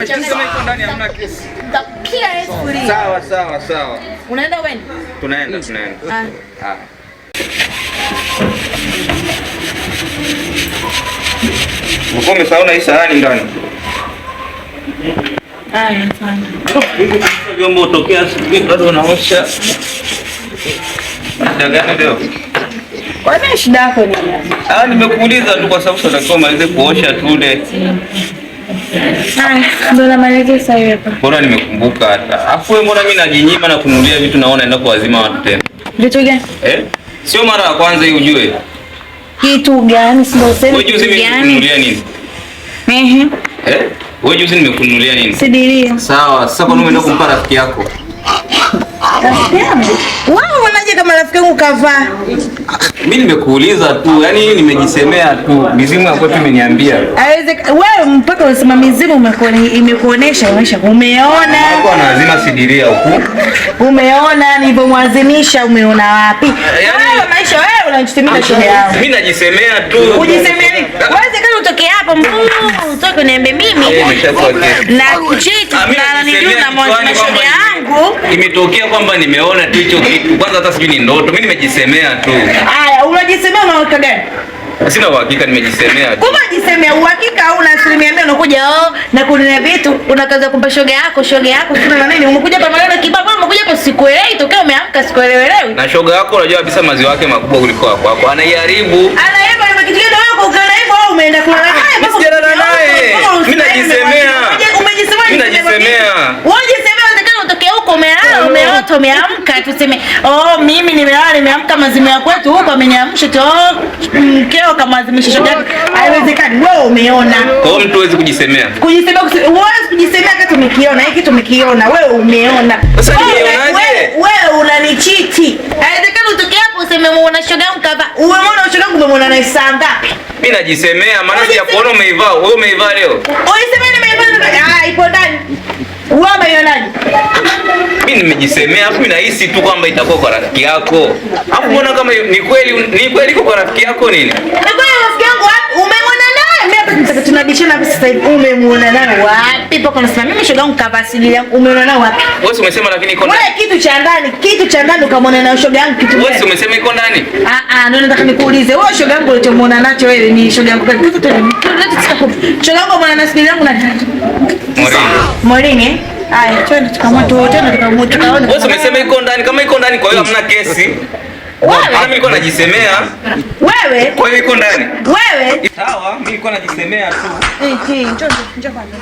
Tuseme iko ndani hamna kesi. Kila sufuria. Sawa sawa sawa. Unaenda wewe? Tunaenda. Ah. Mko umesahau na hii sahani ndani. Sana. Vyombo tokea asubuhi bado unaosha. Ndagani leo. Kwa nini shida yako ni? Nimekuuliza tu kwa sababu tunatakiwa malize kuosha tule. Ndio na maelekezo hayo hapa. Bora nimekumbuka hata. Afu wewe mbona mimi najinyima na kununulia vitu naona naenda kuwazima watu tena. Vitu gani? Sio mara ya kwanza hii ujue. Kitu gani? Sio sema. Wewe juzi nimekununulia nini? Wewe juzi nimekununulia nini? Sidiria. Sawa, sasa kwa nini umeenda kumpa rafiki yako? Rafiki yangu? Wewe unaje kama rafiki yangu kavaa? Mimi nimekuuliza tu, yani nimejisemea tu. Mizimu ya kwetu imeniambia. Wewe mpaka unasema mizimu imekuonesha umeona? Hapo anazima sidiria huku. Umeona nilivyomwazimisha umeona wapi? Wewe maisha wewe unajitemea shida yako. Mimi najisemea tu. Ujisemea nini? Wewe kama utoke hapo utoke niambie mimi. Na kuchiti na nijua na mwazimisha yangu. Imetokea kwamba nimeona tu hicho kitu. Kwanza hata sijui ni ndoto. Mimi nimejisemea tu. Haya, unajisemea unaweka gani? Sina uhakika, nimejisemea tu. Unajisemea uhakika au una 100% unakuja na kununua vitu, unakaza kumpa shoga yako sina na nini? Umekuja hapa maneno kibaba, umekuja hapa sikuelewi, tokea umeamka sikuelewelewi. Na shoga yako unajua kabisa maziwa yake makubwa kuliko wako. Anaiharibu. Anaiba kitu gani wako ukanaiba au umeenda kulala naye? Basi jana naye. Mimi najisemea. Umejisemea. Unajisemea unataka utoke huko umelala, umeota, umeamka tuseme, mimi nimelala nimeamka mazima ya kwetu huko ameniamsha tu. Mkeo kama azimisha shoga yake. Haiwezekani. Wewe umeona. Kwa hiyo mtu hawezi kujisemea. Huwezi kujisemea kitu umekiona. Hiki kitu umekiona. Wewe umeona. Sasa nimeonaje? Wewe unanichiti. Haiwezekani utoke hapo useme muona shoga yangu kava. Umeona shoga yangu umemwona na saa ngapi? Mimi najisemea maana sijakuona umeivaa. Wewe umeivaa leo? Ulisemea nimeivaa. Ipo ndani. Wewe umeionaje? Mimi nimejisemea afu nahisi tu kwamba itakuwa kwa rafiki yako. Afu mbona kama ni kweli kwa rafiki yako nini? Ni kweli rafiki yangu wapi? Umemwona naye? Mimi hapa nitaka tunabishana hapa sasa hivi. Umemwona naye wapi? Paka unasema mimi shoga yangu kavasili yangu. Umeona naye wapi? Wewe umesema lakini iko ndani. Wewe kitu cha ndani ukamwona na shoga yangu kitu gani? Wewe umesema iko ndani? Ndio nataka nikuulize. Wewe shoga yangu ulichomwona nacho wewe ni shoga yangu gani? Shoga yangu mwana na sili yangu na Morini. Haya, twende tukaona. Wewe umesema iko ndani, kama iko ndani kwa hiyo hamna kesi. Mimi nilikuwa najisemea. Wewe? Kwa hiyo iko ndani. Wewe? Sawa, mimi nilikuwa najisemea tu. Njoo kwanza.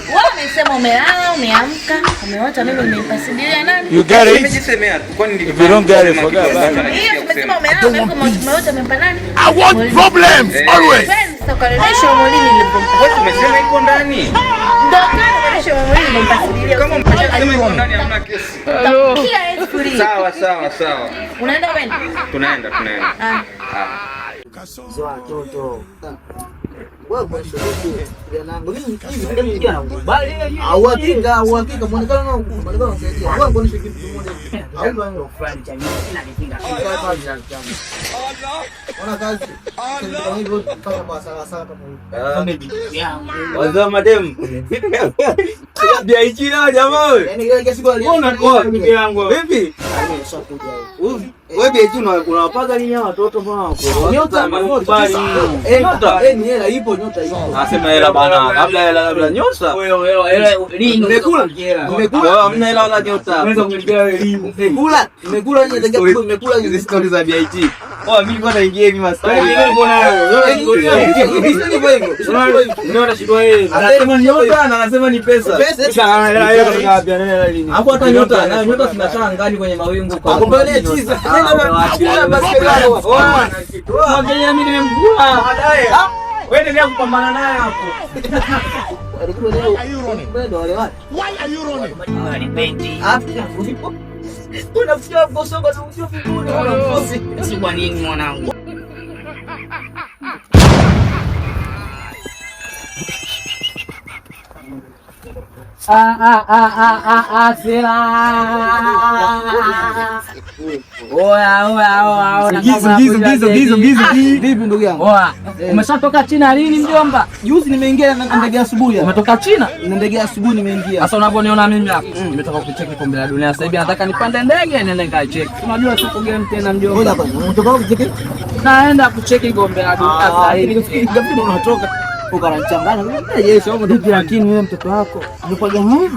Wewe umesema umelala, umeamka, umeota mimi nimempasidia nani? You got it. Nimejisemea tu. Kwani if you don't get it, forget about it. Hiyo umesema umelala, umeota umempa nani? I want problems always. Sitakaribisha Molini nilipompa. Wewe umesema iko ndani. Ndio kana kisha Molini nimempasidia. Kama umesema iko ndani hamna kesi. Sawa. Unaenda wewe? Tunaenda. Zoa toto. Wewe kwa sababu yanangu uhakika muonekano unasaidia. Wewe kwa nini kitu kimoja? Au ndio fulani cha mimi ninakinga. Ona kazi. Kwa hivyo paka kwa sawa kama hiyo. Wazao madem. Bia hichi na jamaa wewe. Yaani ile kesi kwa aliona kwa mke yangu. Vipi? Wewe beti unawapaga nini watoto mbona wako? Nyota mbali. Nyota ni hela ipo nyota ipo. Nasema hela bana. Labda nyota. Wewe hela lini umekula? Umekula hamna hela wala nyota. Unaweza kunipea elimu. Umekula nini ndio umekula hizo stories za BIT. Mimi bwana ingie hivi maswali. Unaona shida wewe. Anasema nyota na anasema ni pesa. Pesa hela hiyo kutoka wapi? Hela lini? Hapo hata nyota zinakaa angani kwenye mawingu kwa. Akombele tiza. Hakuna baskeli yako. Mwangalia mimi nimemkula. Baadaye. Wewe endelea kupambana naye hapo. Why are you running? Ni bendi. Hapo ulipo. Unafikia bosonga na unjio vingine wanakosi. Si kwa nini mwanangu? Sila. Oya. Gizo. Vipi ndugu yangu? Oya. Umeshatoka China lini mjomba? Juzi nimeingia na ndege asubuhi. Umetoka China? Na ndege asubuhi nimeingia. Sasa unaponiona mimi hapa, nimetoka kucheki kombe la dunia. Sasa hivi nataka nipande ndege niende nikacheki. Unajua tuko game tena mjomba. Ngoja kwanza, unatoka kucheki? Naenda kucheki kombe la dunia sasa hivi. Ngapi unatoka? Ukanachanganya. Je, sio mtu lakini wewe mtoto wako. Yuko jamaa.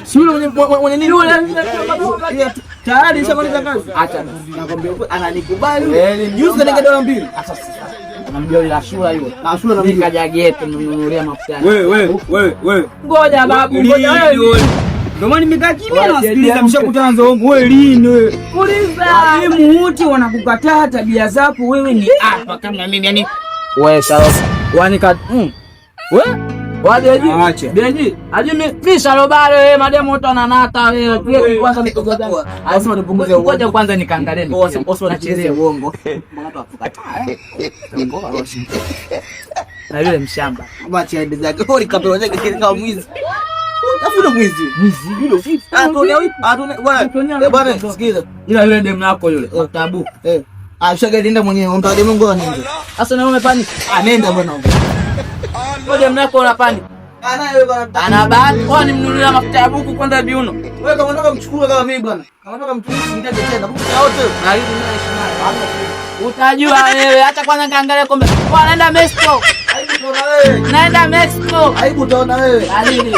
Si yule mwenye nini yule? Tayari shamaliza kazi. Acha. Nakwambia ananikubali. Juzi kanige dola 2. Sasa namjua ile Ashura hiyo. Ashura na mimi kaja geto ninunulia mafuta. Wewe. Ngoja babu, ngoja wewe. Ndio maana nimekaa kimya na nasikiliza mshakutana zongo. Wewe lini wewe? Uliza. Walimu wote wanakukataa tabia zako wewe ni hapa kama mimi yani. Wewe sawa. Wanika wewe wadeji acha deji aje mimi shalobale wewe mademo wote wananata wewe kwanza nikugoza lazima nipunguze uongo ngoja kwanza nikaangalie nachezea uongo mbona watu wafukataa na yule mshamba acha ende zake hori kapewa zake kama mwizi afuno mwizi yule bwana sikiza ila yule demu yako yule tabu ashagenda mwenyewe mtade Mungu anende sasa na umepani anenda bwana ngoja mnako unapani ana bahati kwa nimnunulia mafuta ya buku kwenda Biuno wewe kama unataka mchukue kama mimi bwana kama unataka mtumishi ndege tena buku yote na hivi mimi utajua wewe acha kwanza kaangalia kombe kwa naenda Mexico aibu utaona wewe naenda Mexico aibu utaona wewe alini